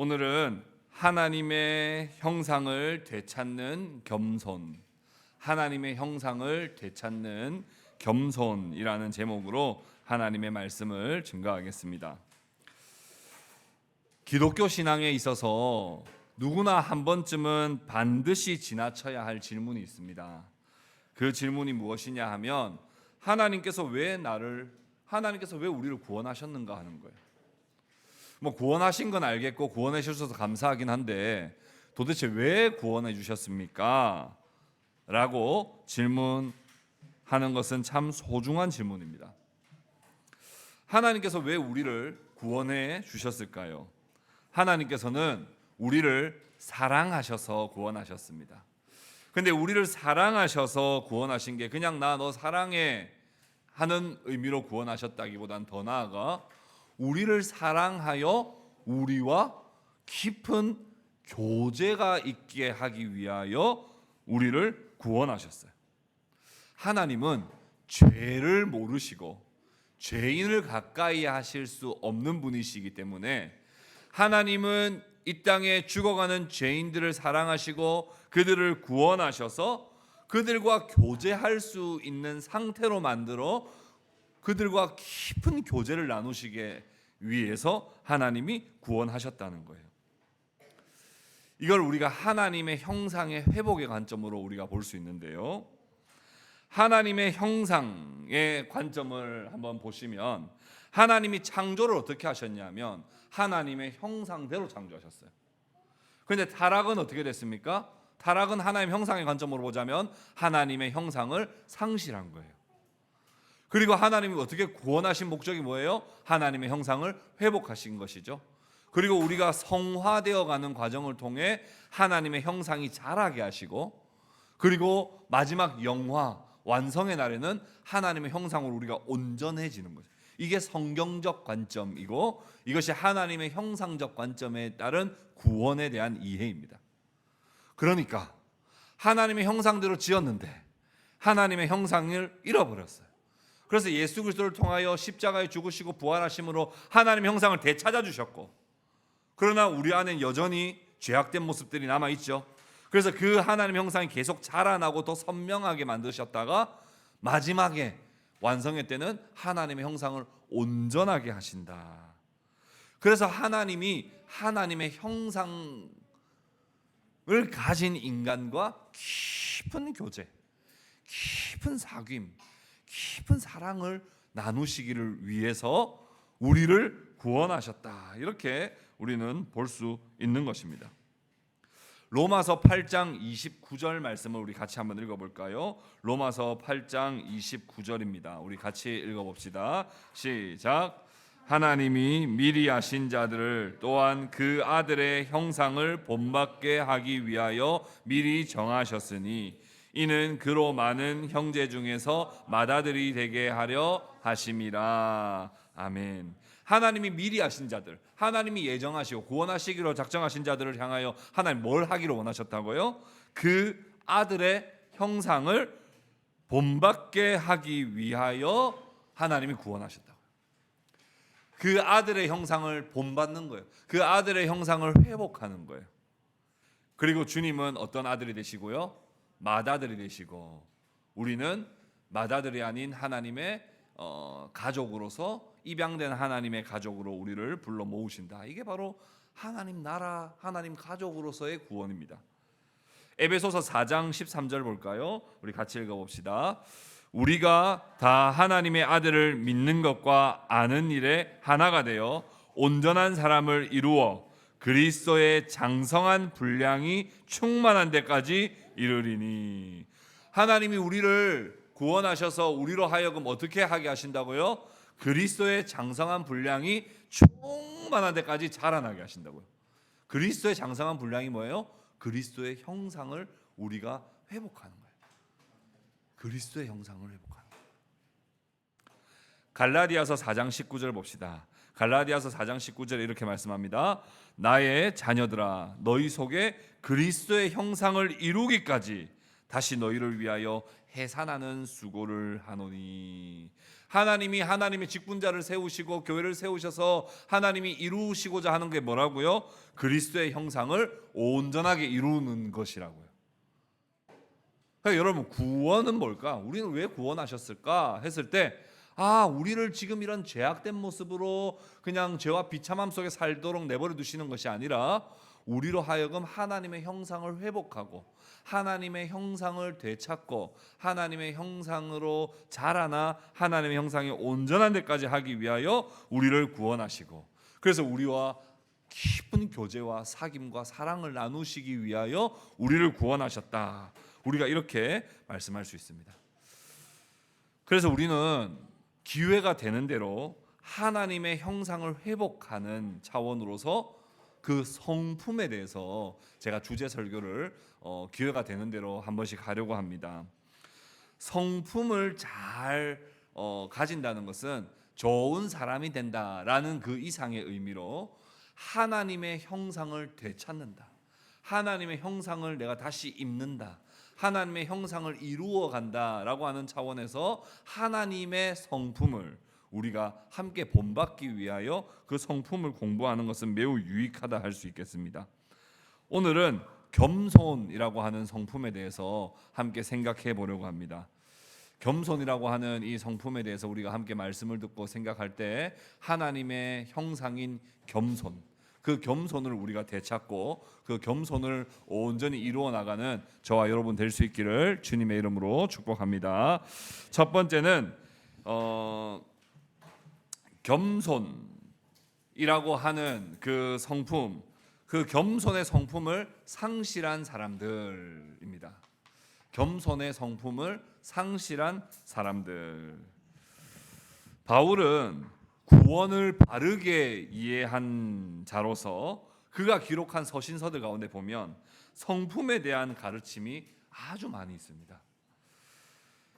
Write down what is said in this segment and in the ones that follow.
오늘은 하나님의 형상을 되찾는 겸손, 하나님의 형상을 되찾는 겸손이라는 제목으로 하나님의 말씀을 증거하겠습니다. 기독교 신앙에 있어서 누구나 한 번쯤은 반드시 지나쳐야 할 질문이 있습니다. 그 질문이 무엇이냐 하면 하나님께서 왜 우리를 구원하셨는가 하는 거예요. 구원하신 건 알겠고 구원해 주셔서 감사하긴 한데 도대체 왜 구원해 주셨습니까? 라고 질문하는 것은 참 소중한 질문입니다. 하나님께서 왜 우리를 구원해 주셨을까요? 하나님께서는 우리를 사랑하셔서 구원하셨습니다. 근데 우리를 사랑하셔서 구원하신 게 그냥 나 너 사랑해 하는 의미로 구원하셨다기보단 더 나아가 우리를 사랑하여 우리와 깊은 교제가 있게 하기 위하여 우리를 구원하셨어요. 하나님은 죄를 모르시고 죄인을 가까이 하실 수 없는 분이시기 때문에 하나님은 이 땅에 죽어가는 죄인들을 사랑하시고 그들을 구원하셔서 그들과 교제할 수 있는 상태로 만들어 그들과 깊은 교제를 나누시기 위해서 하나님이 구원하셨다는 거예요. 이걸 우리가 하나님의 형상의 회복의 관점으로 우리가 볼 수 있는데요. 하나님의 형상의 관점을 한번 보시면 하나님이 창조를 어떻게 하셨냐면 하나님의 형상대로 창조하셨어요. 그런데 타락은 어떻게 됐습니까? 타락은 하나님의 형상의 관점으로 보자면 하나님의 형상을 상실한 거예요. 그리고 하나님이 어떻게 구원하신 목적이 뭐예요? 하나님의 형상을 회복하신 것이죠. 그리고 우리가 성화되어 가는 과정을 통해 하나님의 형상이 자라게 하시고 그리고 마지막 영화 완성의 날에는 하나님의 형상으로 우리가 온전해지는 거죠. 이게 성경적 관점이고 이것이 하나님의 형상적 관점에 따른 구원에 대한 이해입니다. 그러니까 하나님의 형상대로 지었는데 하나님의 형상을 잃어버렸어요. 그래서 예수 그리스도를 통하여 십자가에 죽으시고 부활하심으로 하나님의 형상을 되찾아 주셨고 그러나 우리 안에 여전히 죄악된 모습들이 남아있죠. 그래서 그 하나님의 형상이 계속 자라나고 더 선명하게 만드셨다가 마지막에 완성의 때는 하나님의 형상을 온전하게 하신다. 그래서 하나님이 하나님의 형상을 가진 인간과 깊은 교제, 깊은 사귐, 깊은 사랑을 나누시기를 위해서 우리를 구원하셨다. 이렇게 우리는 볼 수 있는 것입니다. 로마서 8장 29절 말씀을 우리 같이 한번 읽어볼까요? 로마서 8장 29절입니다. 우리 같이 읽어봅시다. 시작. 하나님이 미리 아신 자들을 또한 그 아들의 형상을 본받게 하기 위하여 미리 정하셨으니 이는 그로 많은 형제 중에서 맏아들이 되게 하려 하심이라. 아멘. 하나님이 미리 아신 자들, 하나님이 예정하시고 구원하시기로 작정하신 자들을 향하여 하나님 뭘 하기로 원하셨다고요? 그 아들의 형상을 본받게 하기 위하여 하나님이 구원하셨다고요. 그 아들의 형상을 본받는 거예요. 그 아들의 형상을 회복하는 거예요. 그리고 주님은 어떤 아들이 되시고요? 맏아들이 되시고 우리는 맏아들이 아닌 하나님의 가족으로서 입양된 하나님의 가족으로 우리를 불러 모으신다. 이게 바로 하나님 나라, 하나님 가족으로서의 구원입니다. 에베소서 4장 13절 볼까요? 우리 같이 읽어봅시다. 우리가 다 하나님의 아들을 믿는 것과 아는 일에 하나가 되어 온전한 사람을 이루어 그리스도의 장성한 분량이 충만한 데까지 이르리니. 하나님이 우리를 구원하셔서 우리로 하여금 어떻게 하게 하신다고요? 그리스도의 장성한 분량이 충만한 데까지 자라나게 하신다고요. 그리스도의 장성한 분량이 뭐예요? 그리스도의 형상을 우리가 회복하는 거예요. 그리스도의 형상을 회복하는 거예요. 갈라디아서 4장 19절 봅시다. 갈라디아서 4장 19절에 이렇게 말씀합니다. 나의 자녀들아 너희 속에 그리스도의 형상을 이루기까지 다시 너희를 위하여 해산하는 수고를 하노니. 하나님이 하나님의 직분자를 세우시고 교회를 세우셔서 하나님이 이루시고자 하는 게 뭐라고요? 그리스도의 형상을 온전하게 이루는 것이라고요. 그러니까 여러분, 구원은 뭘까? 우리는 왜 구원하셨을까? 했을 때 우리를 지금 이런 죄악된 모습으로 그냥 죄와 비참함 속에 살도록 내버려 두시는 것이 아니라 우리로 하여금 하나님의 형상을 회복하고 하나님의 형상을 되찾고 하나님의 형상으로 자라나 하나님의 형상이 온전한 데까지 하기 위하여 우리를 구원하시고, 그래서 우리와 깊은 교제와 사귐과 사랑을 나누시기 위하여 우리를 구원하셨다. 우리가 이렇게 말씀할 수 있습니다. 그래서 우리는 기회가 되는 대로 하나님의 형상을 회복하는 차원으로서 그 성품에 대해서 제가 주제 설교를 기회가 되는 대로 한 번씩 하려고 합니다. 성품을 잘 가진다는 것은 좋은 사람이 된다라는 그 이상의 의미로 하나님의 형상을 되찾는다, 하나님의 형상을 내가 다시 입는다, 하나님의 형상을 이루어 간다라고 하는 차원에서 하나님의 성품을 우리가 함께 본받기 위하여 그 성품을 공부하는 것은 매우 유익하다 할 수 있겠습니다. 오늘은 겸손이라고 하는 성품에 대해서 함께 생각해 보려고 합니다. 겸손이라고 하는 이 성품에 대해서 우리가 함께 말씀을 듣고 생각할 때 하나님의 형상인 겸손, 그 겸손을 우리가 되찾고 그 겸손을 온전히 이루어 나가는 저와 여러분 될 수 있기를 주님의 이름으로 축복합니다. 첫 번째는 겸손이라고 하는 그 성품, 그 겸손의 성품을 상실한 사람들입니다. 겸손의 성품을 상실한 사람들. 바울은 구원을 바르게 이해한 자로서 그가 기록한 서신서들 가운데 보면 성품에 대한 가르침이 아주 많이 있습니다.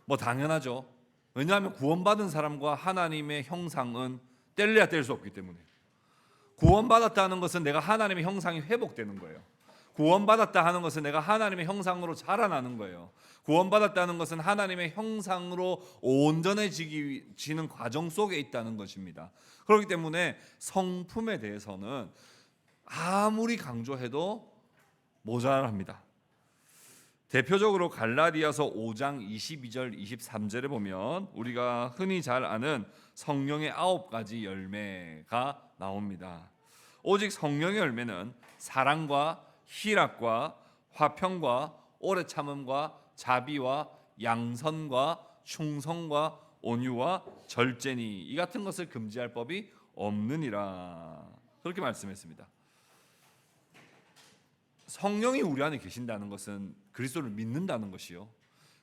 뭐 당연하죠. 왜냐하면 구원받은 사람과 하나님의 형상은 뗄래야 뗄 수 없기 때문에. 구원받았다는 것은 내가 하나님의 형상이 회복되는 거예요. 구원받았다 하는 것은 내가 하나님의 형상으로 자라나는 거예요. 구원받았다는 것은 하나님의 형상으로 온전해지는 과정 속에 있다는 것입니다. 그렇기 때문에 성품에 대해서는 아무리 강조해도 모자랍니다. 대표적으로 갈라디아서 5장 22절 23절에 보면 우리가 흔히 잘 아는 성령의 9가지 열매가 나옵니다. 오직 성령의 열매는 사랑과 희락과 화평과 오래 참음과 자비와 양선과 충성과 온유와 절제니 이 같은 것을 금지할 법이 없느니라. 그렇게 말씀했습니다. 성령이 우리 안에 계신다는 것은 그리스도를 믿는다는 것이요,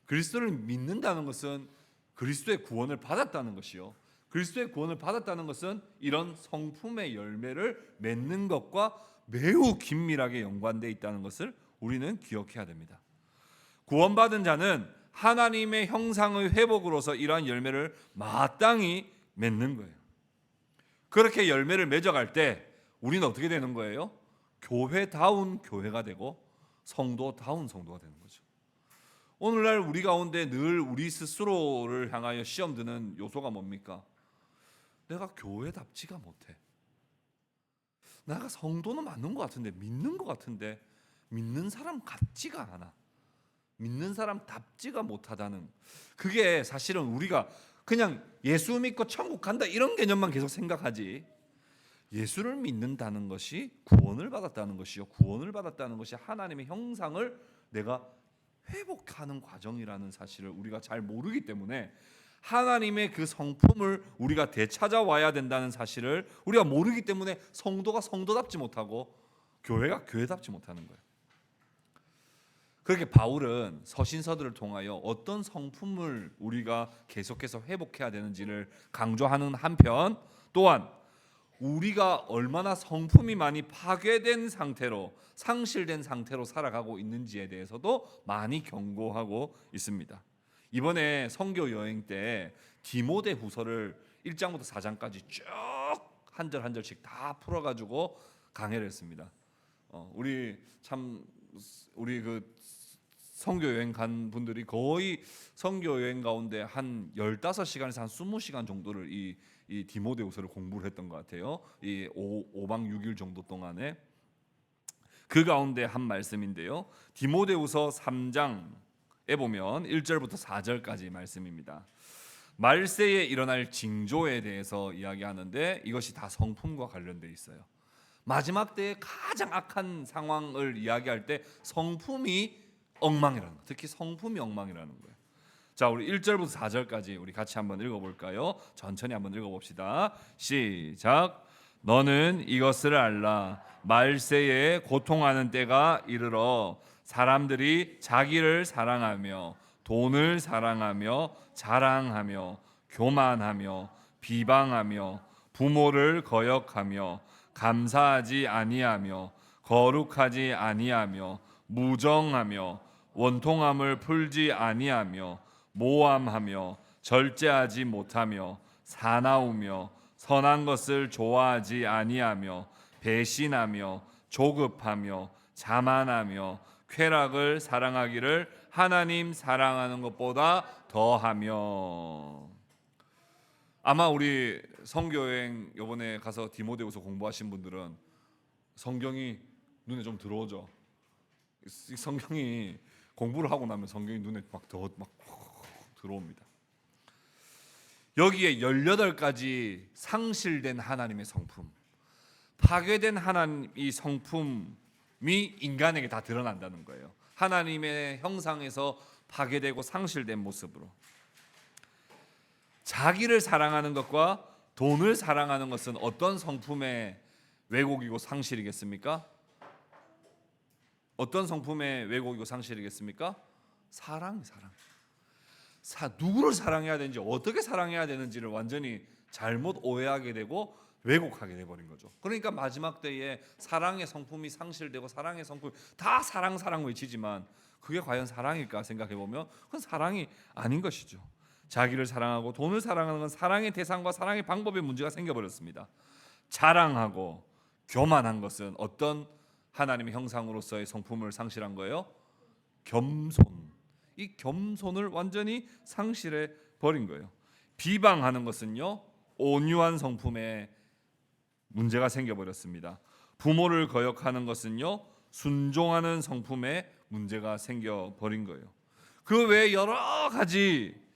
그리스도를 믿는다는 것은 그리스도의 구원을 받았다는 것이요, 그리스도의 구원을 받았다는 것은 이런 성품의 열매를 맺는 것과 매우 긴밀하게 연관되어 있다는 것을 우리는 기억해야 됩니다. 구원받은 자는 하나님의 형상의 회복으로서 이러한 열매를 마땅히 맺는 거예요. 그렇게 열매를 맺어갈 때 우리는 어떻게 되는 거예요? 교회다운 교회가 되고 성도다운 성도가 되는 거죠. 오늘날 우리 가운데 늘 우리 스스로를 향하여 시험 드는 요소가 뭡니까? 내가 교회답지가 못해. 내가 성도는 맞는 것 같은데, 믿는 것 같은데 믿는 사람 같지가 않아. 믿는 사람답지가 못하다는, 그게 사실은 우리가 그냥 예수 믿고 천국 간다 이런 개념만 계속 생각하지, 예수를 믿는다는 것이 구원을 받았다는 것이요, 구원을 받았다는 것이 하나님의 형상을 내가 회복하는 과정이라는 사실을 우리가 잘 모르기 때문에 하나님의 그 성품을 우리가 되찾아와야 된다는 사실을 우리가 모르기 때문에 성도가 성도답지 못하고 교회가 교회답지 못하는 거예요. 그렇게 바울은 서신서들을 통하여 어떤 성품을 우리가 계속해서 회복해야 되는지를 강조하는 한편, 또한 우리가 얼마나 성품이 많이 파괴된 상태로, 상실된 상태로 살아가고 있는지에 대해서도 많이 경고하고 있습니다. 이번에 선교 여행 때 디모데 후서를 1장부터 4장까지 쭉 한 절 한 절씩 다 풀어가지고 강해를 했습니다. 우리 그 선교 여행 간 분들이 거의 선교 여행 가운데 한 15시간에서 한 20시간 정도를 이 디모데후서를 공부를 했던 것 같아요. 이 5박 6일 정도 동안에. 그 가운데 한 말씀인데요. 디모데후서 3장에 보면 1절부터 4절까지 말씀입니다. 말세에 일어날 징조에 대해서 이야기하는데 이것이 다 성품과 관련되어 있어요. 마지막 때의 가장 악한 상황을 이야기할 때 성품이 엉망이라는 거, 특히 성품이 엉망이라는 거예요. 자, 우리 1절부터 4절까지 우리 같이 한번 읽어볼까요? 천천히 한번 읽어봅시다. 시작. 너는 이것을 알라. 말세에 고통하는 때가 이르러 사람들이 자기를 사랑하며 돈을 사랑하며 자랑하며 교만하며 비방하며 부모를 거역하며 감사하지 아니하며 거룩하지 아니하며 무정하며 원통함을 풀지 아니하며 모함하며 절제하지 못하며 사나우며 선한 것을 좋아하지 아니하며 배신하며 조급하며 자만하며 쾌락을 사랑하기를 하나님 사랑하는 것보다 더하며. 아마 우리 선교여행 이번에 가서 디모데후서 공부하신 분들은 성경이 눈에 좀 들어오죠. 이 성경이 공부를 하고 나면 성경이 눈에 막 들어옵니다. 여기에 18가지 상실된 하나님의 성품, 파괴된 하나님의 성품이 인간에게 다 드러난다는 거예요. 하나님의 형상에서 파괴되고 상실된 모습으로. 자기를 사랑하는 것과 돈을 사랑하는 것은 어떤 성품의 왜곡이고 상실이겠습니까? 어떤 성품의 왜곡이고 상실이겠습니까? 사랑. 누구를 사랑해야 되는지, 어떻게 사랑해야 되는지를 완전히 잘못 오해하게 되고 왜곡하게 돼버린 거죠. 그러니까 마지막 때에 사랑의 성품이 상실되고 사랑의 성품이 다 사랑 외치지만 그게 과연 사랑일까 생각해보면 그건 사랑이 아닌 것이죠. 자기를 사랑하고 돈을 사랑하는 건 사랑의 대상과 사랑의 방법에 문제가 생겨버렸습니다. 자랑하고 교만한 것은 어떤 하나님의 형상으로서의 성품을 상실한 거예요? 겸손. 이 겸손을 완전히 상실해 버린 거예요. 비방하는 것은요, 온유한 성품에 문제가 생겨버렸습니다. 부모를 거역하는 것은요, 순종하는 성품에 문제가 생겨버린 거예요. 그 외에 여러 가지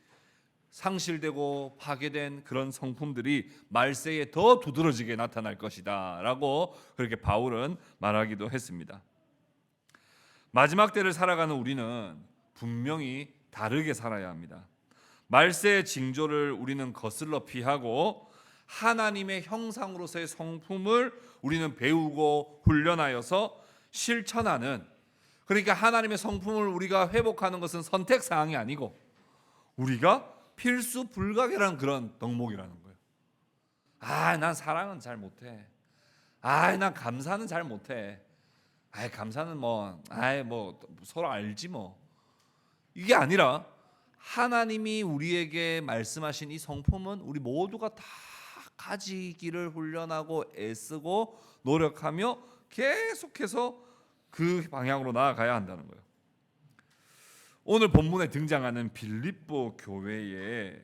상실되고 파괴된 그런 성품들이 말세에 더 두드러지게 나타날 것이다 라고 그렇게 바울은 말하기도 했습니다. 마지막 때를 살아가는 우리는 분명히 다르게 살아야 합니다. 말세의 징조를 우리는 거슬러 피하고 하나님의 형상으로서의 성품을 우리는 배우고 훈련하여서 실천하는, 그러니까 하나님의 성품을 우리가 회복하는 것은 선택사항이 아니고 우리가 필수 불가결한 그런 덕목이라는 거예요. 난 사랑은 잘 못해. 난 감사는 잘 못해. 감사는 뭐 서로 알지 뭐. 이게 아니라 하나님이 우리에게 말씀하신 이 성품은 우리 모두가 다 가지기를 훈련하고 애쓰고 노력하며 계속해서 그 방향으로 나아가야 한다는 거예요. 오늘 본문에 등장하는 빌립보 교회의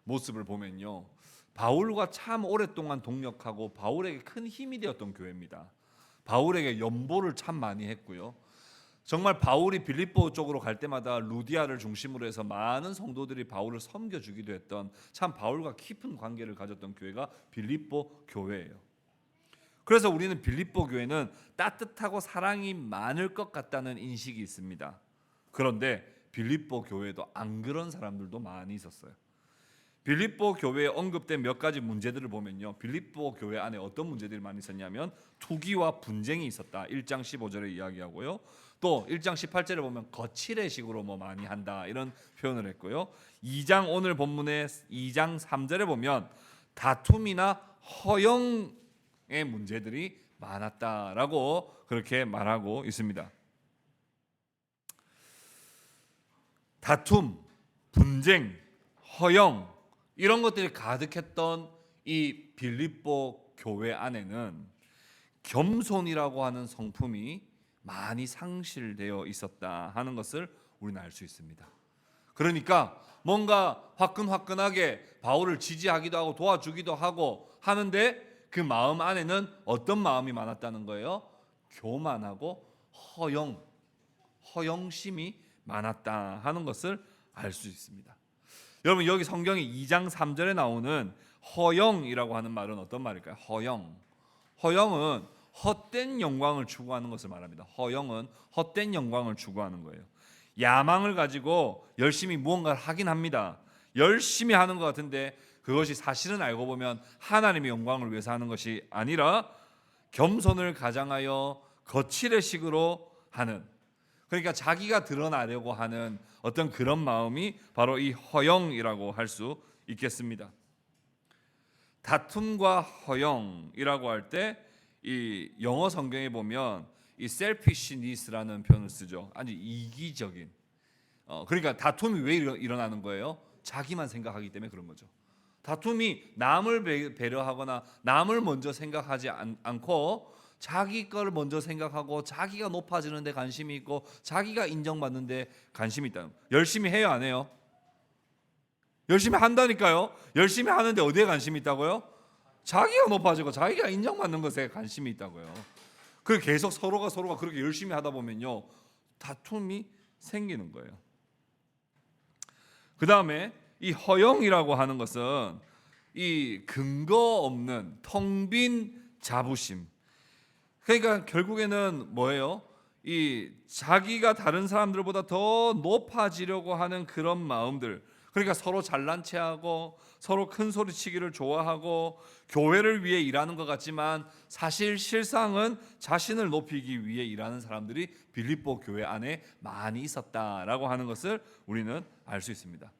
모습을 보면요, 바울과 참 오랫동안 동역하고 바울에게 큰 힘이 되었던 교회입니다. 바울에게 연보를 참 많이 했고요. 정말 바울이 빌립보 쪽으로 갈 때마다 루디아를 중심으로 해서 많은 성도들이 바울을 섬겨주기도 했던, 참 바울과 깊은 관계를 가졌던 교회가 빌립보 교회예요. 그래서 우리는 빌립보 교회는 따뜻하고 사랑이 많을 것 같다는 인식이 있습니다. 그런데 빌립보 교회도 안 그런 사람들도 많이 있었어요. 빌립보 교회에 언급된 몇 가지 문제들을 보면요, 빌립보 교회 안에 어떤 문제들이 많이 있었냐면 투기와 분쟁이 있었다. 1장 15절에 이야기하고요. 또 1장 18절에 보면 거칠의식으로 많이 한다 이런 표현을 했고요. 2장 오늘 본문의 2장 3절에 보면 다툼이나 허영의 문제들이 많았다라고 그렇게 말하고 있습니다. 다툼, 분쟁, 허영 이런 것들이 가득했던 이 빌립보 교회 안에는 겸손이라고 하는 성품이 많이 상실되어 있었다 하는 것을 우리는 알 수 있습니다. 그러니까 뭔가 화끈화끈하게 바울을 지지하기도 하고 도와주기도 하고 하는데 그 마음 안에는 어떤 마음이 많았다는 거예요? 교만하고 허영심이 많았다 하는 것을 알 수 있습니다. 여러분, 여기 성경이 2장 3절에 나오는 허영이라고 하는 말은 어떤 말일까요? 허영은 헛된 영광을 추구하는 것을 말합니다. 허영은 헛된 영광을 추구하는 거예요. 야망을 가지고 열심히 무언가를 하긴 합니다. 열심히 하는 것 같은데 그것이 사실은 알고 보면 하나님의 영광을 위해서 하는 것이 아니라 겸손을 가장하여 거칠의 식으로 하는, 그러니까 자기가 드러나려고 하는 어떤 그런 마음이 바로 이 허영이라고 할 수 있겠습니다. 다툼과 허영이라고 할 때 이 영어 성경에 보면 이 selfishness라는 표현을 쓰죠. 아주 이기적인. 그러니까 다툼이 왜 일어나는 거예요? 자기만 생각하기 때문에 그런 거죠. 다툼이 남을 배려하거나 남을 먼저 생각하지 않고 자기 거를 먼저 생각하고 자기가 높아지는 데 관심이 있고 자기가 인정받는 데 관심이 있다. 열심히 해요, 안 해요? 열심히 한다니까요. 열심히 하는데 어디에 관심이 있다고요? 자기가 높아지고 자기가 인정받는 것에 관심이 있다고요. 그 계속 서로가 그렇게 열심히 하다 보면요, 다툼이 생기는 거예요. 그 다음에 이 허영이라고 하는 것은 이 근거 없는 텅 빈 자부심. 그러니까 결국에는 뭐예요? 이 자기가 다른 사람들보다 더 높아지려고 하는 그런 마음들. 그러니까 서로 잘난 체하고 서로 큰 소리치기를 좋아하고 교회를 위해 일하는 것 같지만 사실 실상은 자신을 높이기 위해 일하는 사람들이 빌립보 교회 안에 많이 있었다라고 하는 것을 우리는 알 수 있습니다.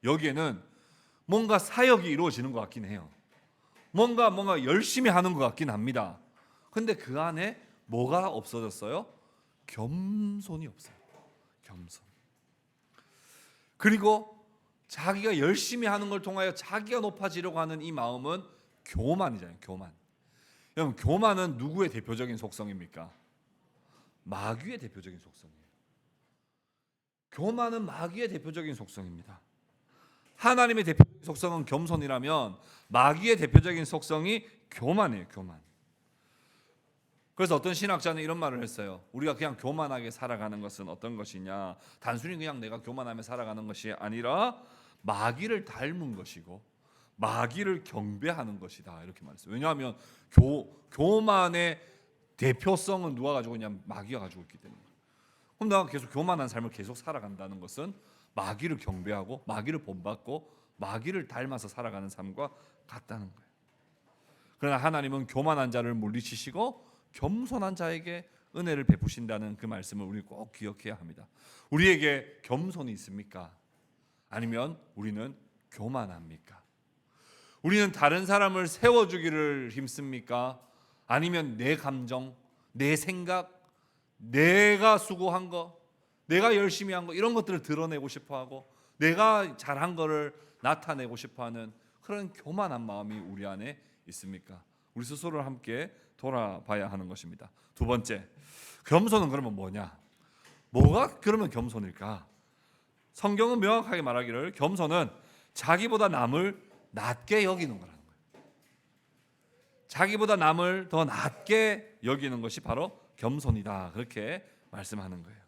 여기에는 뭔가 사역이 이루어지는 것 같긴 해요. 뭔가 열심히 하는 것 같긴 합니다. 근데 그 안에 뭐가 없어졌어요? 겸손이 없어요. 겸손. 그리고 자기가 열심히 하는 걸 통하여 자기가 높아지려고 하는 이 마음은 교만이잖아요. 교만. 여러분, 교만은 누구의 대표적인 속성입니까? 마귀의 대표적인 속성이에요. 교만은 마귀의 대표적인 속성입니다. 하나님의 대표적인 속성은 겸손이라면 마귀의 대표적인 속성이 교만이에요. 교만. 그래서 어떤 신학자는 이런 말을 했어요. 우리가 그냥 교만하게 살아가는 것은 어떤 것이냐? 단순히 그냥 내가 교만하며 살아가는 것이 아니라 마귀를 닮은 것이고 마귀를 경배하는 것이다, 이렇게 말했어요. 왜냐하면 교만의 대표성은 누가 가지고 있냐면 마귀가 가지고 있기 때문에. 그럼 내가 계속 교만한 삶을 계속 살아간다는 것은 마귀를 경배하고 마귀를 본받고 마귀를 닮아서 살아가는 삶과 같다는 거예요. 그러나 하나님은 교만한 자를 물리치시고 겸손한 자에게 은혜를 베푸신다는 그 말씀을 우리 꼭 기억해야 합니다. 우리에게 겸손이 있습니까? 아니면 우리는 교만합니까? 우리는 다른 사람을 세워주기를 힘씁니까? 아니면 내 감정, 내 생각, 내가 수고한 거, 내가 열심히 한 거, 이런 것들을 드러내고 싶어하고 내가 잘한 거를 나타내고 싶어하는 그런 교만한 마음이 우리 안에 있습니까? 우리 스스로를 함께 돌아봐야 하는 것입니다. 두 번째, 겸손은 그러면 뭐냐? 뭐가 그러면 겸손일까? 성경은 명확하게 말하기를 겸손은 자기보다 남을 낮게 여기는 거라는 거예요. 자기보다 남을 더 낮게 여기는 것이 바로 겸손이다, 그렇게 말씀하는 거예요.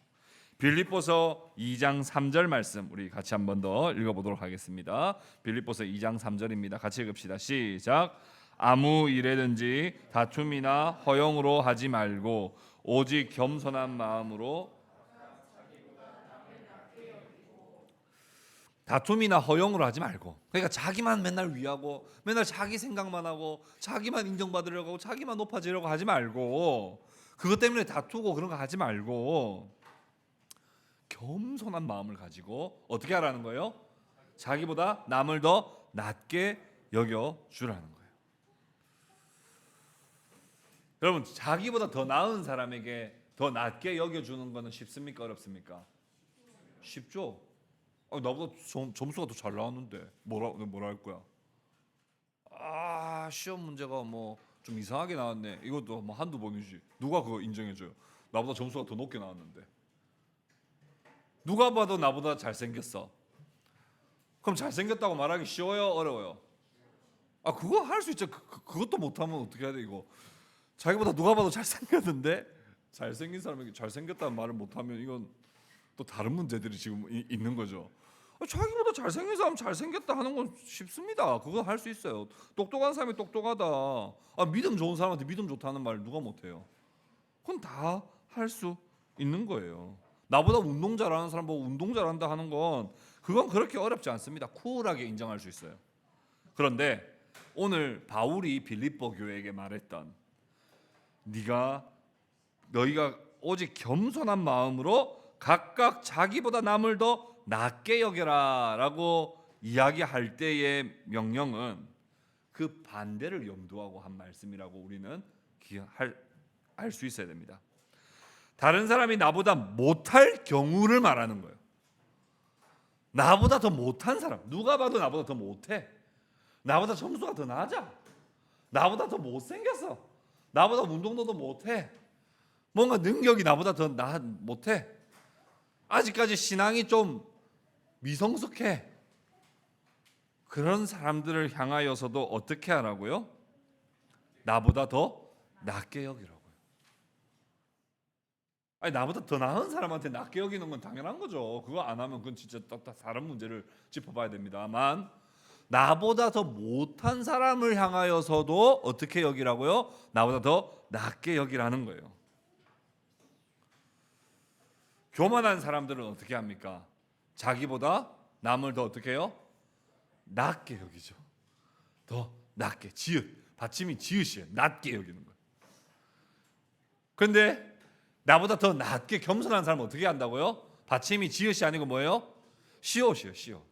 빌립보서 2장 3절 말씀 우리 같이 한 번 더 읽어보도록 하겠습니다. 빌립보서 2장 3절입니다. 같이 읽읍시다. 시작. 아무 일에든지 다툼이나 허영으로 하지 말고 오직 겸손한 마음으로. 다툼이나 허영으로 하지 말고, 그러니까 자기만 맨날 위하고 맨날 자기 생각만 하고 자기만 인정받으려고 하고 자기만 높아지려고 하지 말고, 그것 때문에 다투고 그런 거 하지 말고 겸손한 마음을 가지고 어떻게 하라는 거예요? 자기보다 남을 더 낮게 여겨주라는 거예요. 여러분, 자기보다 더 나은 사람에게 더 낮게 여겨주는 거는 쉽습니까? 어렵습니까? 쉽죠. 나보다 점수가 더 잘 나왔는데 뭐라 할 거야? 시험 문제가 뭐 좀 이상하게 나왔네. 이것도 뭐 한두 번이지. 누가 그거 인정해줘요? 나보다 점수가 더 높게 나왔는데. 누가 봐도 나보다 잘생겼어. 그럼 잘생겼다고 말하기 쉬워요? 어려워요? 그거 할 수 있죠. 그것도 못하면 어떻게 해야 돼 이거. 자기보다 누가 봐도 잘생겼는데 잘생긴 사람에게 잘생겼다는 말을 못하면 이건 또 다른 문제들이 지금 있는 거죠. 자기보다 잘생긴 사람 잘생겼다 하는 건 쉽습니다. 그거 할 수 있어요. 똑똑한 사람이 똑똑하다. 믿음 좋은 사람한테 믿음 좋다는 말 누가 못해요. 그건 다 할 수 있는 거예요. 나보다 운동 잘하는 사람 보고 운동 잘한다 하는 건 그건 그렇게 어렵지 않습니다. 쿨하게 인정할 수 있어요. 그런데 오늘 바울이 빌립보 교회에게 말했던 너희가 오직 겸손한 마음으로 각각 자기보다 남을 더 낮게 여겨라 라고 이야기할 때의 명령은 그 반대를 염두하고 한 말씀이라고 우리는 알 수 있어야 됩니다. 다른 사람이 나보다 못할 경우를 말하는 거예요. 나보다 더 못한 사람, 누가 봐도 나보다 더 못해, 나보다 점수가 더 낮아, 나보다 더 못생겼어, 나보다 운동도 더 못해, 뭔가 능력이 나보다 더 못해, 아직까지 신앙이 좀 미성숙해. 그런 사람들을 향하여서도 어떻게 하라고요? 나보다 더 낮게 여기라고요. 나보다 더 나은 사람한테 낮게 여기는 건 당연한 거죠. 그거 안 하면 그건 진짜 다른 문제를 짚어봐야 됩니다만, 나보다 더 못한 사람을 향하여서도 어떻게 여기라고요? 나보다 더 낮게 여기라는 거예요. 교만한 사람들은 어떻게 합니까? 자기보다 남을 더 어떻게 해요? 낮게 여기죠. 더 낮게, 받침이 지읒이에요. 낮게 여기는 거예요. 그런데 나보다 더 낮게 겸손한 사람은 어떻게 한다고요? 받침이 지읒이 아니고 뭐예요? 시옷이에요. 시옷.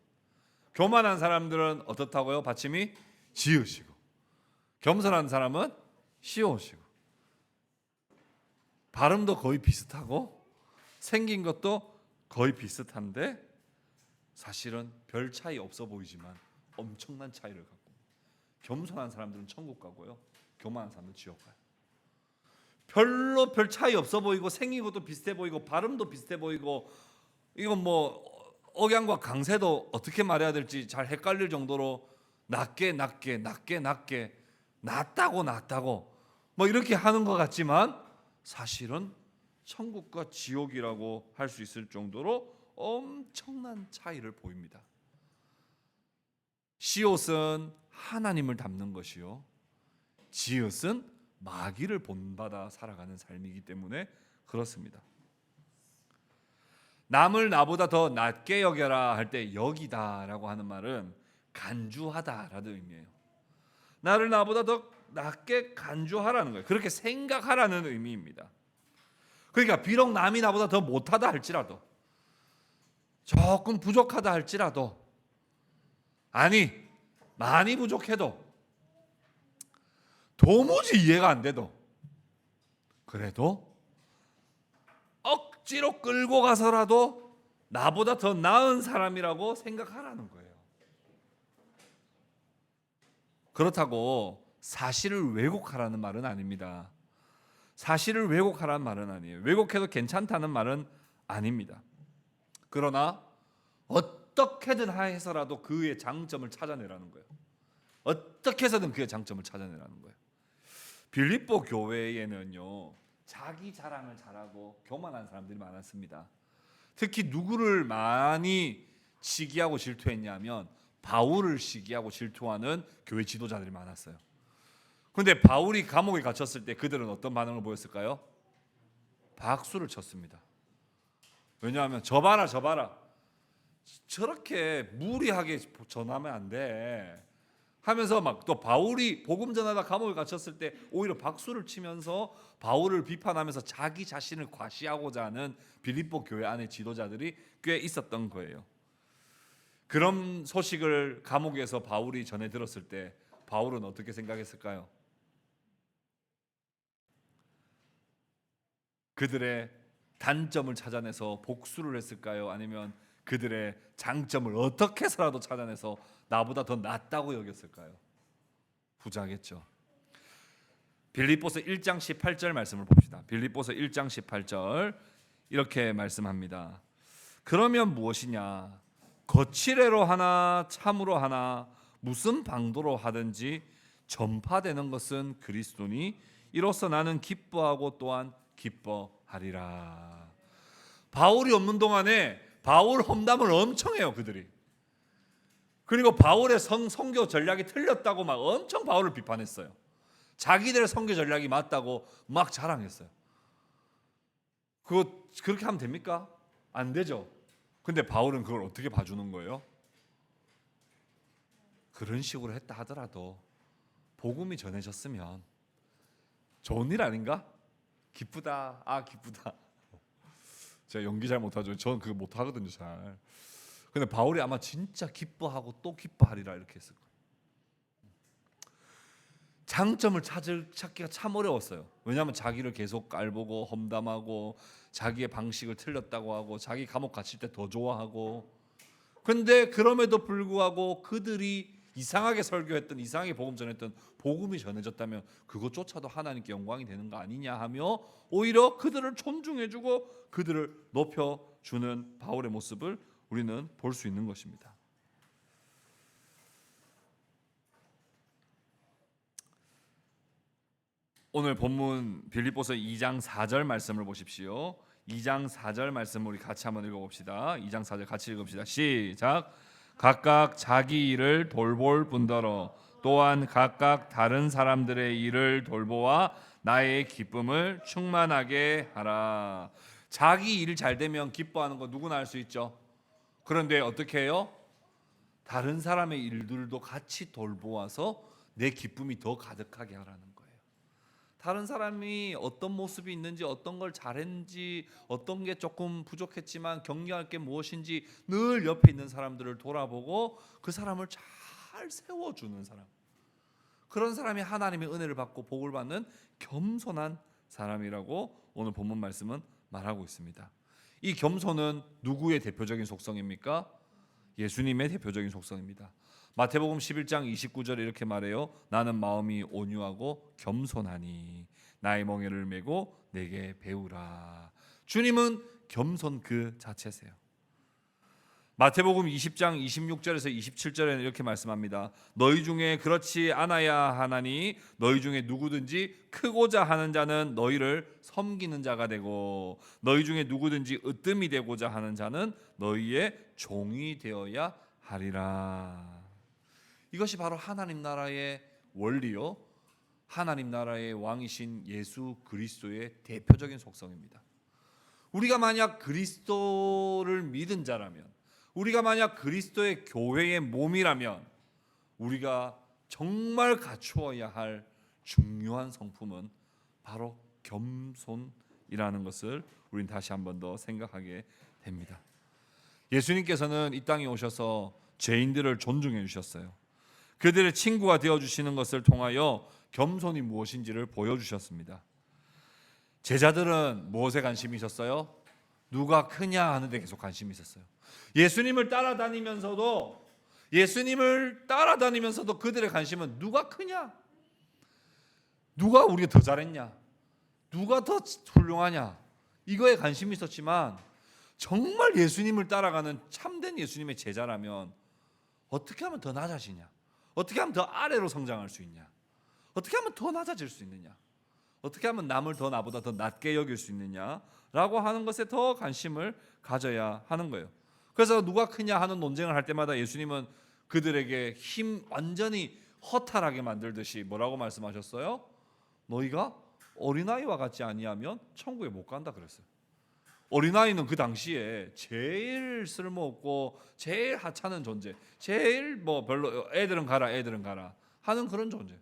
교만한 사람들은 어떻다고요? 받침이 지읒이고, 겸손한 사람은 시옷이고, 발음도 거의 비슷하고 생긴 것도 거의 비슷한데 사실은 별 차이 없어 보이지만 엄청난 차이를 갖고, 겸손한 사람들은 천국 가고요, 교만한 사람들은 지옥 가요. 별로 별 차이 없어 보이고 생긴 것도 비슷해 보이고 발음도 비슷해 보이고, 이건 뭐 억양과 강세도 어떻게 말해야 될지 잘 헷갈릴 정도로 낮게 낮다고 뭐 이렇게 하는 것 같지만 사실은 천국과 지옥이라고 할 수 있을 정도로 엄청난 차이를 보입니다. 시옷은 하나님을 닮는 것이요, 지읒은 마귀를 본받아 살아가는 삶이기 때문에 그렇습니다. 남을 나보다 더 낮게 여겨라 할 때 여기다라고 하는 말은 간주하다라는 의미예요. 나를 나보다 더 낮게 간주하라는 거예요. 그렇게 생각하라는 의미입니다. 그러니까 비록 남이 나보다 더 못하다 할지라도, 조금 부족하다 할지라도, 아니 많이 부족해도, 도무지 이해가 안 돼도, 그래도 억지로 끌고 가서라도 나보다 더 나은 사람이라고 생각하라는 거예요. 그렇다고 사실을 왜곡하라는 말은 아닙니다. 사실을 왜곡하라는 말은 아니에요. 왜곡해도 괜찮다는 말은 아닙니다. 그러나 어떻게든 해서라도 그의 장점을 찾아내라는 거예요. 어떻게 해서든 그의 장점을 찾아내라는 거예요. 빌립보 교회에는요, 자기 자랑을 잘하고 교만한 사람들이 많았습니다. 특히 누구를 많이 시기하고 질투했냐면 바울을 시기하고 질투하는 교회 지도자들이 많았어요. 그런데 바울이 감옥에 갇혔을 때 그들은 어떤 반응을 보였을까요? 박수를 쳤습니다. 왜냐하면 저 봐라 저렇게 무리하게 전하면 안 돼 하면서 막 또 바울이 복음 전하다 감옥에 갇혔을 때 오히려 박수를 치면서 바울을 비판하면서 자기 자신을 과시하고자 하는 빌립보 교회 안의 지도자들이 꽤 있었던 거예요. 그런 소식을 감옥에서 바울이 전해 들었을 때 바울은 어떻게 생각했을까요? 그들의 단점을 찾아내서 복수를 했을까요? 아니면 그들의 장점을 어떻게 해서라도 찾아내서 나보다 더 낫다고 여겼을까요? 후자겠죠. 빌립보서 1장 18절 말씀을 봅시다. 빌립보서 1장 18절 이렇게 말씀합니다. 그러면 무엇이냐? 거칠애로 하나 참으로 하나 무슨 방도로 하든지 전파되는 것은 그리스도니 이로써 나는 기뻐하고 또한 기뻐하리라. 바울이 없는 동안에 바울 험담을 엄청 해요, 그들이. 그리고 바울의 선교 전략이 틀렸다고 막 엄청 바울을 비판했어요. 자기들의 선교 전략이 맞다고 막 자랑했어요. 그거 그렇게 하면 됩니까? 안 되죠. 근데 바울은 그걸 어떻게 봐주는 거예요? 그런 식으로 했다 하더라도 복음이 전해졌으면 좋은 일 아닌가? 기쁘다. 아, 기쁘다. 제가 연기 잘 못하죠. 저는 그거 못하거든요, 잘. 근데 바울이 아마 진짜 기뻐하고 또 기뻐하리라 이렇게 했을 거예요. 장점을 찾기가 참 어려웠어요. 왜냐하면 자기를 계속 깔보고 험담하고 자기의 방식을 틀렸다고 하고 자기 감옥 갇힐 때 더 좋아하고. 근데 그럼에도 불구하고 그들이 이상하게 설교했던, 이상하게 복음 전했던 복음이 전해졌다면 그것조차도 하나님께 영광이 되는 거 아니냐 하며 오히려 그들을 존중해주고 그들을 높여주는 바울의 모습을 우리는 볼 수 있는 것입니다. 오늘 본문 빌립보서 2장 4절 말씀을 보십시오. 2장 4절 말씀 우리 같이 한번 읽어봅시다. 2장 4절 같이 읽읍시다. 시작. 각각 자기 일을 돌볼 뿐더러 또한 각각 다른 사람들의 일을 돌보아 나의 기쁨을 충만하게 하라. 자기 일 잘 되면 기뻐하는 거 누구나 알 수 있죠. 그런데 어떻게 해요? 다른 사람의 일들도 같이 돌보아서 내 기쁨이 더 가득하게 하라는 거예요. 다른 사람이 어떤 모습이 있는지, 어떤 걸 잘했는지, 어떤 게 조금 부족했지만 격려할 게 무엇인지 늘 옆에 있는 사람들을 돌아보고 그 사람을 잘 세워주는 사람, 그런 사람이 하나님의 은혜를 받고 복을 받는 겸손한 사람이라고 오늘 본문 말씀은 말하고 있습니다. 이 겸손은 누구의 대표적인 속성입니까? 예수님의 대표적인 속성입니다. 마태복음 11장 29절에 이렇게 말해요. 나는 마음이 온유하고 겸손하니 나의 멍에를 메고 내게 배우라. 주님은 겸손 그 자체세요. 마태복음 20장 26절에서 27절에는 이렇게 말씀합니다. 너희 중에 그렇지 않아야 하나니 너희 중에 누구든지 크고자 하는 자는 너희를 섬기는 자가 되고 너희 중에 누구든지 으뜸이 되고자 하는 자는 너희의 종이 되어야 하리라. 이것이 바로 하나님 나라의 원리요, 하나님 나라의 왕이신 예수 그리스도의 대표적인 속성입니다. 우리가 만약 그리스도를 믿은 자라면, 우리가 만약 그리스도의 교회의 몸이라면 우리가 정말 갖추어야 할 중요한 성품은 바로 겸손이라는 것을 우리는 다시 한 번 더 생각하게 됩니다. 예수님께서는 이 땅에 오셔서 죄인들을 존중해 주셨어요. 그들의 친구가 되어주시는 것을 통하여 겸손이 무엇인지를 보여주셨습니다. 제자들은 무엇에 관심이 있었어요? 누가 크냐 하는 데 계속 관심이 있었어요. 예수님을 따라다니면서도 그들의 관심은 누가 크냐? 누가 우리가 더 잘했냐? 누가 더 훌륭하냐? 이거에 관심이 있었지만 정말 예수님을 따라가는 참된 예수님의 제자라면 어떻게 하면 더 낮아지냐? 어떻게 하면 더 아래로 성장할 수 있냐? 어떻게 하면 더 낮아질 수 있느냐? 어떻게 하면 남을 더 나보다 더 낮게 여길 수 있느냐라고 하는 것에 더 관심을 가져야 하는 거예요. 그래서 누가 크냐 하는 논쟁을 할 때마다 예수님은 그들에게 완전히 허탈하게 만들듯이 뭐라고 말씀하셨어요? 너희가 어린아이와 같지 아니하면 천국에 못 간다 그랬어요. 어린아이는 그 당시에 제일 쓸모없고 제일 하찮은 존재, 제일 뭐 별로 애들은 가라 하는 그런 존재,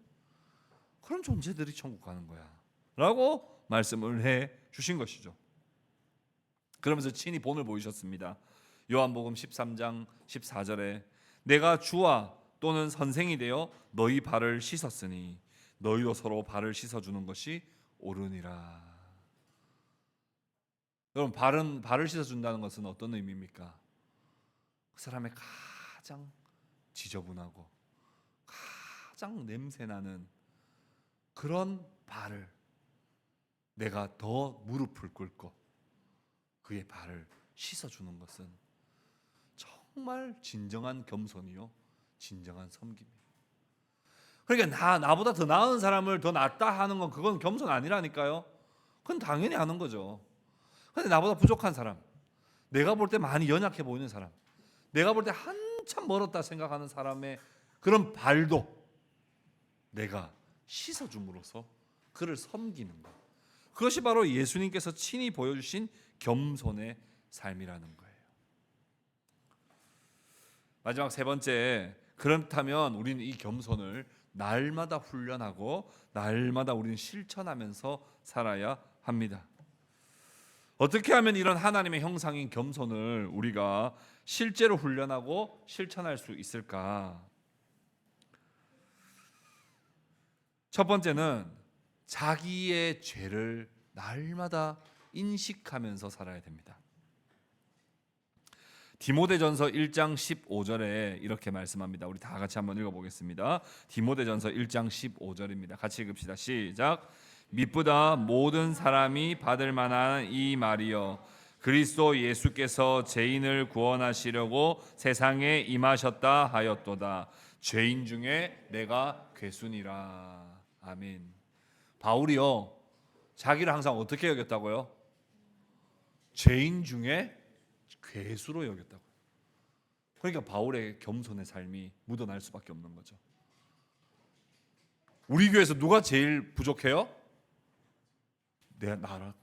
그런 존재들이 천국 가는 거야 라고 말씀을 해 주신 것이죠. 그러면서 친히 본을 보이셨습니다. 요한복음 13장 14절에 내가 주와 또는 선생이 되어 너희 발을 씻었으니 너희도 서로 발을 씻어주는 것이 옳으니라. 여러분, 발을 씻어준다는 것은 어떤 의미입니까? 그 사람의 가장 지저분하고 가장 냄새나는 그런 발을 내가 더 무릎을 꿇고 그의 발을 씻어주는 것은 정말 진정한 겸손이요 진정한 섬김이에요. 그러니까 나보다 더 나은 사람을 더 낫다 하는 건 그건 겸손 아니라니까요. 그건 당연히 하는 거죠. 근데 나보다 부족한 사람, 내가 볼 때 많이 연약해 보이는 사람, 내가 볼 때 한참 멀었다 생각하는 사람의 그런 발도 내가 씻어줌으로써 그를 섬기는 것, 그것이 바로 예수님께서 친히 보여주신 겸손의 삶이라는 거예요. 마지막 세 번째, 그렇다면 우리는 이 겸손을 날마다 훈련하고 날마다 우리는 실천하면서 살아야 합니다. 어떻게 하면 이런 하나님의 형상인 겸손을 우리가 실제로 훈련하고 실천할 수 있을까? 첫 번째는 자기의 죄를 날마다 인식하면서 살아야 됩니다. 디모데전서 1장 15절에 이렇게 말씀합니다. 우리 다 같이 한번 읽어보겠습니다. 디모데전서 1장 15절입니다. 같이 읽읍시다. 시작. 미쁘다 모든 사람이 받을 만한 이 말이여, 그리스도 예수께서 죄인을 구원하시려고 세상에 임하셨다 하였도다. 죄인 중에 내가 괴순이라. 아멘. 바울이요, 자기를 항상 어떻게 여겼다고요? 죄인 중에 괴수로 여겼다고. 그러니까 바울의 겸손의 삶이 묻어날 수밖에 없는 거죠. 우리 교회에서 누가 제일 부족해요? 나라.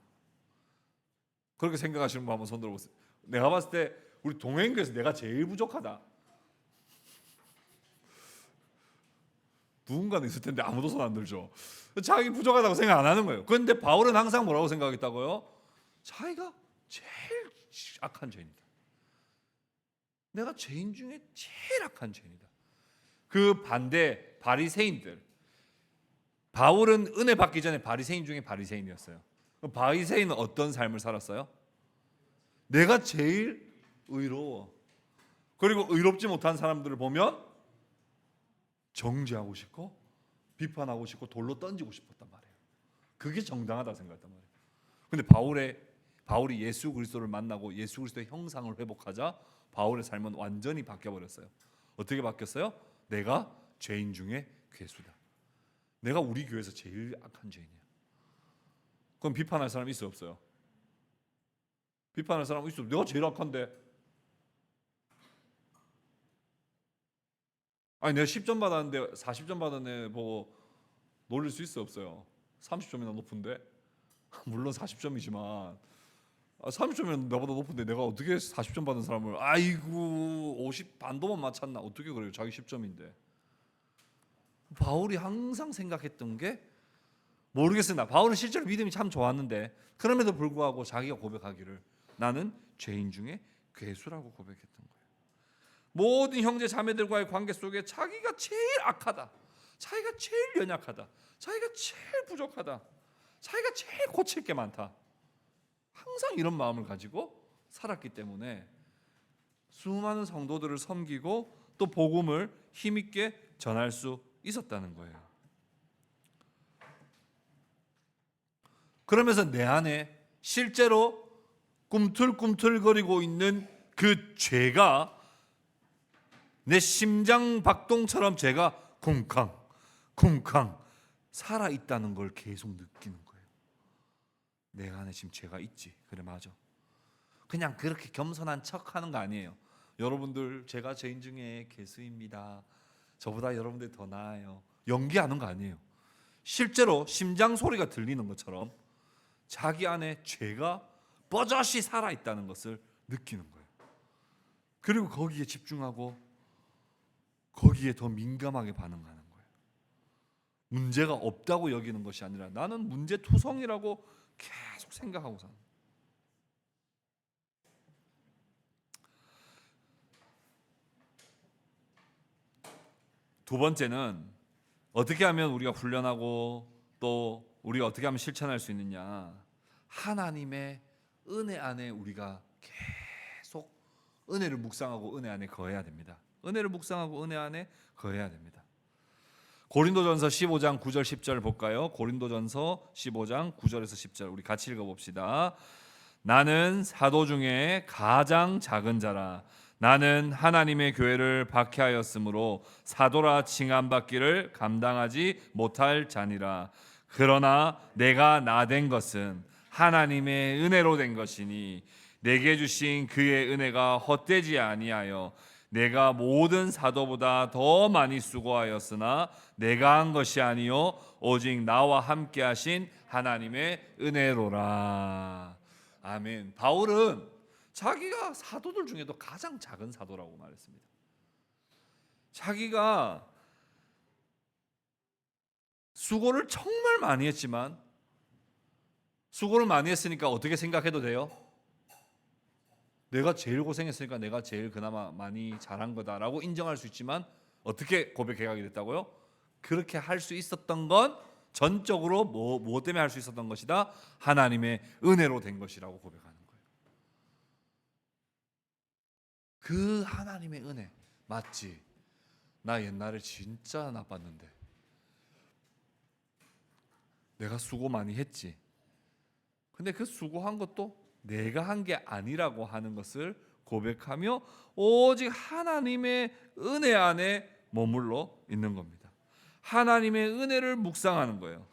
그렇게 생각하시는 분 한번 손 들어보세요. 내가 봤을 때 우리 동행교에서 내가 제일 부족하다. 누군가는 있을 텐데 아무도 손 안 들죠. 자기 부족하다고 생각 안 하는 거예요. 그런데 바울은 항상 뭐라고 생각했다고요? 자기가 제일 악한 죄인이다. 내가 죄인 중에 제일 악한 죄인이다. 그 반대 바리새인들, 바울은 은혜 받기 전에 바리새인 중에 바리새인이었어요. 바리새인은 어떤 삶을 살았어요? 내가 제일 의로워. 그리고 의롭지 못한 사람들을 보면 정죄하고 싶고 비판하고 싶고 돌로 던지고 싶었단 말이에요. 그게 정당하다 생각했단 말이에요. 근데 바울이 예수 그리스도를 만나고 예수 그리스도의 형상을 회복하자 바울의 삶은 완전히 바뀌어 버렸어요. 어떻게 바뀌었어요? 내가 죄인 중에 괴수다. 내가 우리 교회에서 제일 악한 죄인이야. 그럼 비판할 사람 있어요, 없어요? 비판할 사람 있어요. 내가 제일 악한데. 아니 내가 10점 받았는데 40점 받은 애 보고 놀릴 수 있어요, 없어요? 30점이나 높은데. 물론 40점이지만 30점이면 나보다 높은데 내가 어떻게 40점 받은 사람을 아이고 50 반도만 맞췄나 어떻게 그래요? 자기 10점인데. 바울이 항상 생각했던 게 모르겠으나 바울은 실제로 믿음이 참 좋았는데 그럼에도 불구하고 자기가 고백하기를 나는 죄인 중에 괴수라고 고백했던 거예요. 모든 형제 자매들과의 관계 속에 자기가 제일 악하다, 자기가 제일 연약하다, 자기가 제일 부족하다, 자기가 제일 고칠 게 많다, 항상 이런 마음을 가지고 살았기 때문에 수많은 성도들을 섬기고 또 복음을 힘있게 전할 수 있었다는 거예요. 그러면서 내 안에 실제로 꿈틀꿈틀거리고 있는 그 죄가 내 심장 박동처럼 죄가 쿵쾅쿵쾅 살아있다는 걸 계속 느끼는 거예요. 내가 안에 지금 죄가 있지. 그래 맞아. 그냥 그렇게 겸손한 척하는 거 아니에요. 여러분들 제가 죄인 중에 괴수입니다. 저보다 여러분들이 더 나아요. 연기하는 거 아니에요. 실제로 심장 소리가 들리는 것처럼 자기 안에 죄가 뻗어시 살아있다는 것을 느끼는 거예요. 그리고 거기에 집중하고 거기에 더 민감하게 반응하는 거예요. 문제가 없다고 여기는 것이 아니라 나는 문제투성이라고 계속 생각하고 사는 거예요. 두 번째는 어떻게 하면 우리가 훈련하고 또 우리가 어떻게 하면 실천할 수 있느냐. 하나님의 은혜 안에 우리가 계속 은혜를 묵상하고 은혜 안에 거해야 됩니다. 은혜를 묵상하고 은혜 안에 거해야 됩니다. 고린도전서 15장 9절 10절 볼까요? 고린도전서 15장 9절에서 10절 우리 같이 읽어봅시다. 나는 사도 중에 가장 작은 자라. 나는 하나님의 교회를 박해하였으므로 사도라 칭함받기를 감당하지 못할 자니라. 그러나 내가 나된 것은 하나님의 은혜로 된 것이니 내게 주신 그의 은혜가 헛되지 아니하여 내가 모든 사도보다 더 많이 수고하였으나 내가 한 것이 아니요 오직 나와 함께 하신 하나님의 은혜로라. 아멘. 바울은 자기가 사도들 중에도 가장 작은 사도라고 말했습니다. 자기가 수고를 정말 많이 했지만, 수고를 많이 했으니까 어떻게 생각해도 돼요? 내가 제일 고생했으니까 내가 제일 그나마 많이 잘한 거다라고 인정할 수 있지만, 어떻게 고백해가게 됐다고요? 그렇게 할 수 있었던 건 전적으로 뭐 때문에 할 수 있었던 것이다? 하나님의 은혜로 된 것이라고 고백하는 거예요. 그 하나님의 은혜 맞지? 나 옛날에 진짜 나빴는데 내가 수고 많이 했지. 근데 그 수고한 것도 내가 한 게 아니라고 하는 것을 고백하며 오직 하나님의 은혜 안에 머물러 있는 겁니다. 하나님의 은혜를 묵상하는 거예요.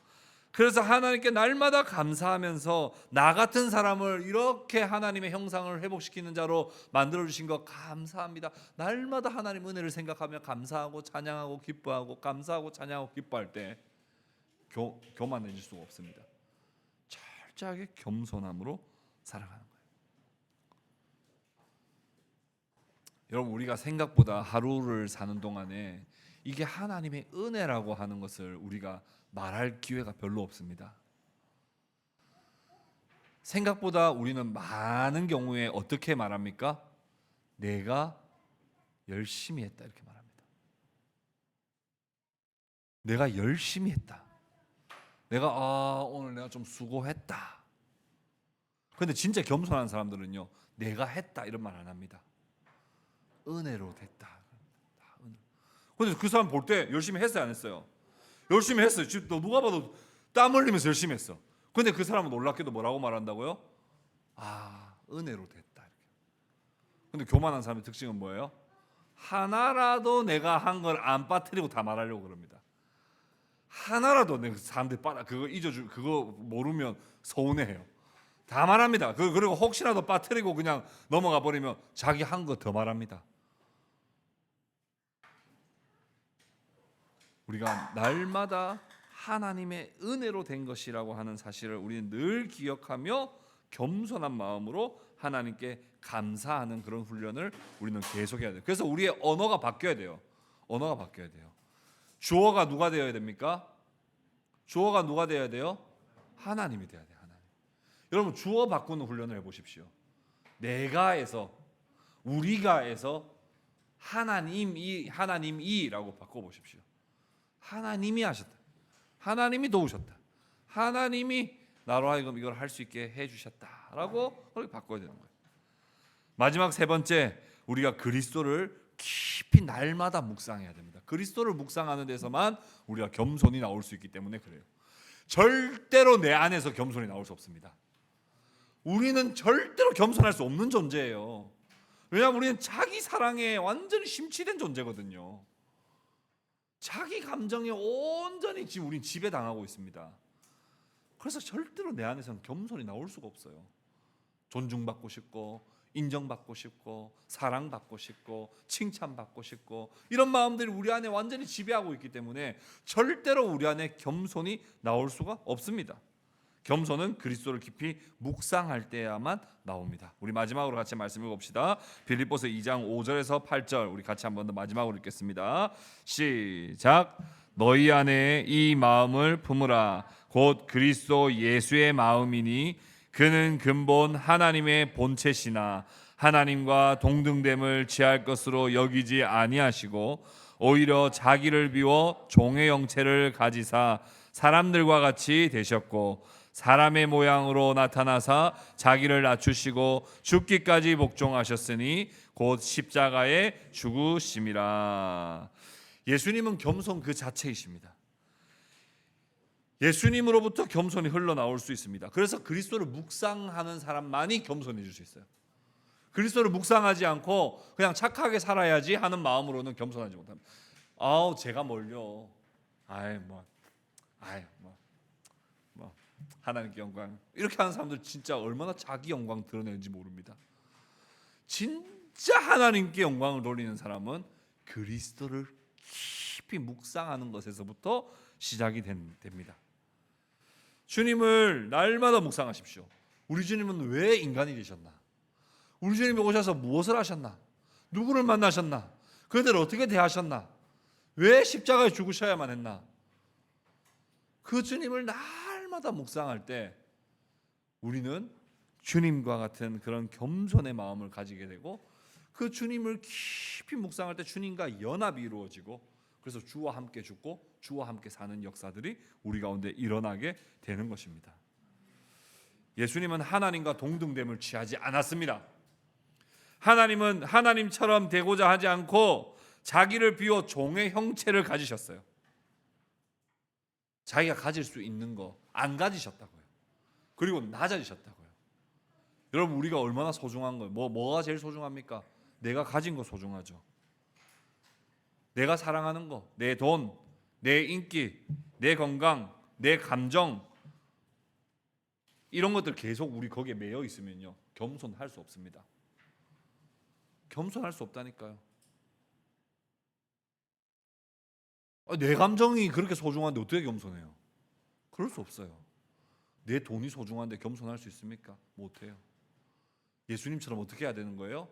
그래서 하나님께 날마다 감사하면서 나 같은 사람을 이렇게 하나님의 형상을 회복시키는 자로 만들어주신 것 감사합니다. 날마다 하나님 은혜를 생각하며 감사하고 찬양하고 기뻐하고 감사하고 찬양하고 기뻐할 때 교만해질 수가 없습니다. 철저하게 겸손함으로 살아가는 거예요. 여러분, 우리가 생각보다 하루를 사는 동안에 이게 하나님의 은혜라고 하는 것을 우리가 말할 기회가 별로 없습니다. 생각보다 우리는 많은 경우에 어떻게 말합니까? 내가 열심히 했다 이렇게 말합니다. 내가 열심히 했다. 내가 오늘 내가 좀 수고했다. 근데 진짜 겸손한 사람들은요, 내가 했다 이런 말 안 합니다. 은혜로 됐다. 근데 그 사람 볼 때 열심히 했어요, 안 했어요? 열심히 했어요. 지금 누가 봐도 땀 흘리면서 열심히 했어. 근데 그 사람은 놀랍게도 뭐라고 말한다고요? 은혜로 됐다. 근데 교만한 사람의 특징은 뭐예요? 하나라도 내가 한 걸 안 빠뜨리고 다 말하려고 그럽니다. 하나라도 내가 사람들 그거 잊어줄 그거 모르면 서운해해요. 다 말합니다. 그리고 혹시라도 빠뜨리고 그냥 넘어가 버리면 자기 한 거 더 말합니다. 우리가 날마다 하나님의 은혜로 된 것이라고 하는 사실을 우리는 늘 기억하며 겸손한 마음으로 하나님께 감사하는 그런 훈련을 우리는 계속해야 돼요. 그래서 우리의 언어가 바뀌어야 돼요. 언어가 바뀌어야 돼요. 주어가 누가 되어야 됩니까? 주어가 누가 되어야 돼요? 하나님이 되어야 돼요. 하나님. 여러분, 주어 바꾸는 훈련을 해보십시오. 내가에서 우리가에서 하나님이라고 바꿔보십시오. 하나님이 하셨다. 하나님이 도우셨다. 하나님이 나로 하여금 이걸 할 수 있게 해주셨다라고 그렇게 바꿔야 되는 거예요. 마지막 세 번째, 우리가 그리스도를 깊이 날마다 묵상해야 됩니다. 그리스도를 묵상하는 데서만 우리가 겸손이 나올 수 있기 때문에 그래요. 절대로 내 안에서 겸손이 나올 수 없습니다. 우리는 절대로 겸손할 수 없는 존재예요. 왜냐하면 우리는 자기 사랑에 완전히 심취된 존재거든요. 자기 감정에 온전히 지금 우린 지배당하고 있습니다. 그래서 절대로 내 안에서는 겸손이 나올 수가 없어요. 존중받고 싶고 인정받고 싶고 사랑받고 싶고 칭찬받고 싶고 이런 마음들이 우리 안에 완전히 지배하고 있기 때문에 절대로 우리 안에 겸손이 나올 수가 없습니다. 겸손은 그리스도를 깊이 묵상할 때야만 나옵니다. 우리 마지막으로 같이 말씀 읽어봅시다. 빌립보서 2장 5절에서 8절 우리 같이 한번 더 마지막으로 읽겠습니다. 시작. 너희 안에 이 마음을 품으라. 곧 그리스도 예수의 마음이니 그는 근본 하나님의 본체시나 하나님과 동등됨을 취할 것으로 여기지 아니하시고 오히려 자기를 비워 종의 형체를 가지사 사람들과 같이 되셨고 사람의 모양으로 나타나사 자기를 낮추시고 죽기까지 복종하셨으니 곧 십자가에 죽으심이라. 예수님은 겸손 그 자체이십니다. 예수님으로부터 겸손이 흘러나올 수 있습니다. 그래서 그리스도를 묵상하는 사람만이 겸손해질 수 있어요. 그리스도를 묵상하지 않고 그냥 착하게 살아야지 하는 마음으로는 겸손하지 못합니다. 아우 제가 뭘요? 뭐 하나님께 영광 이렇게 하는 사람들 진짜 얼마나 자기 영광 드러내는지 모릅니다. 진짜 하나님께 영광을 돌리는 사람은 그리스도를 깊이 묵상하는 것에서부터 시작이 됩니다. 주님을 날마다 묵상하십시오. 우리 주님은 왜 인간이 되셨나? 우리 주님이 오셔서 무엇을 하셨나? 누구를 만나셨나? 그들을 어떻게 대하셨나? 왜 십자가에 죽으셔야만 했나? 그 주님을 날마다 묵상할 때 우리는 주님과 같은 그런 겸손의 마음을 가지게 되고 그 주님을 깊이 묵상할 때 주님과 연합이 이루어지고 그래서 주와 함께 죽고 주와 함께 사는 역사들이 우리 가운데 일어나게 되는 것입니다. 예수님은 하나님과 동등됨을 취하지 않았습니다. 하나님은 하나님처럼 되고자 하지 않고 자기를 비워 종의 형체를 가지셨어요. 자기가 가질 수 있는 거 안 가지셨다고요. 그리고 낮아지셨다고요. 여러분 우리가 얼마나 소중한 거예요. 뭐가 제일 소중합니까? 내가 가진 거 소중하죠. 내가 사랑하는 거, 내 돈, 내 인기, 내 건강, 내 감정 이런 것들 계속 우리 거기에 매여 있으면요 겸손할 수 없습니다. 겸손할 수 없다니까요. 내 감정이 그렇게 소중한데 어떻게 겸손해요? 그럴 수 없어요. 내 돈이 소중한데 겸손할 수 있습니까? 못해요. 예수님처럼 어떻게 해야 되는 거예요?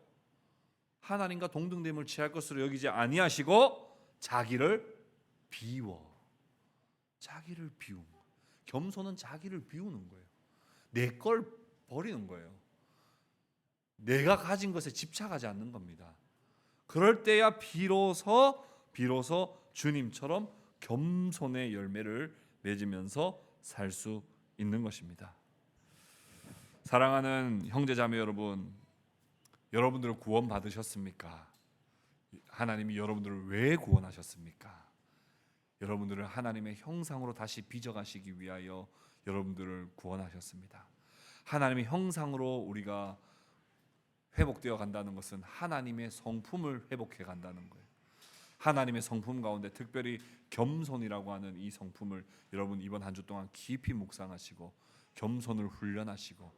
하나님과 동등됨을 취할 것으로 여기지 아니하시고 자기를 비워. 자기를 비움. 겸손은 자기를 비우는 거예요. 내 걸 버리는 거예요. 내가 가진 것에 집착하지 않는 겁니다. 그럴 때야 비로소 주님처럼 겸손의 열매를 맺으면서 살 수 있는 것입니다. 사랑하는 형제자매 여러분, 여러분들 구원 받으셨습니까? 하나님이 여러분들을 왜 구원하셨습니까? 여러분들을 하나님의 형상으로 다시 빚어가시기 위하여 여러분들을 구원하셨습니다. 하나님의 형상으로 우리가 회복되어 간다는 것은 하나님의 성품을 회복해 간다는 거예요. 하나님의 성품 가운데 특별히 겸손이라고 하는 이 성품을 여러분 이번 한 주 동안 깊이 묵상하시고 겸손을 훈련하시고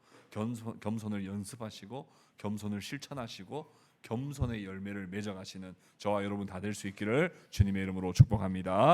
겸손을 연습하시고 겸손을 실천하시고 겸손의 열매를 맺어가시는 저와 여러분 다 될 수 있기를 주님의 이름으로 축복합니다.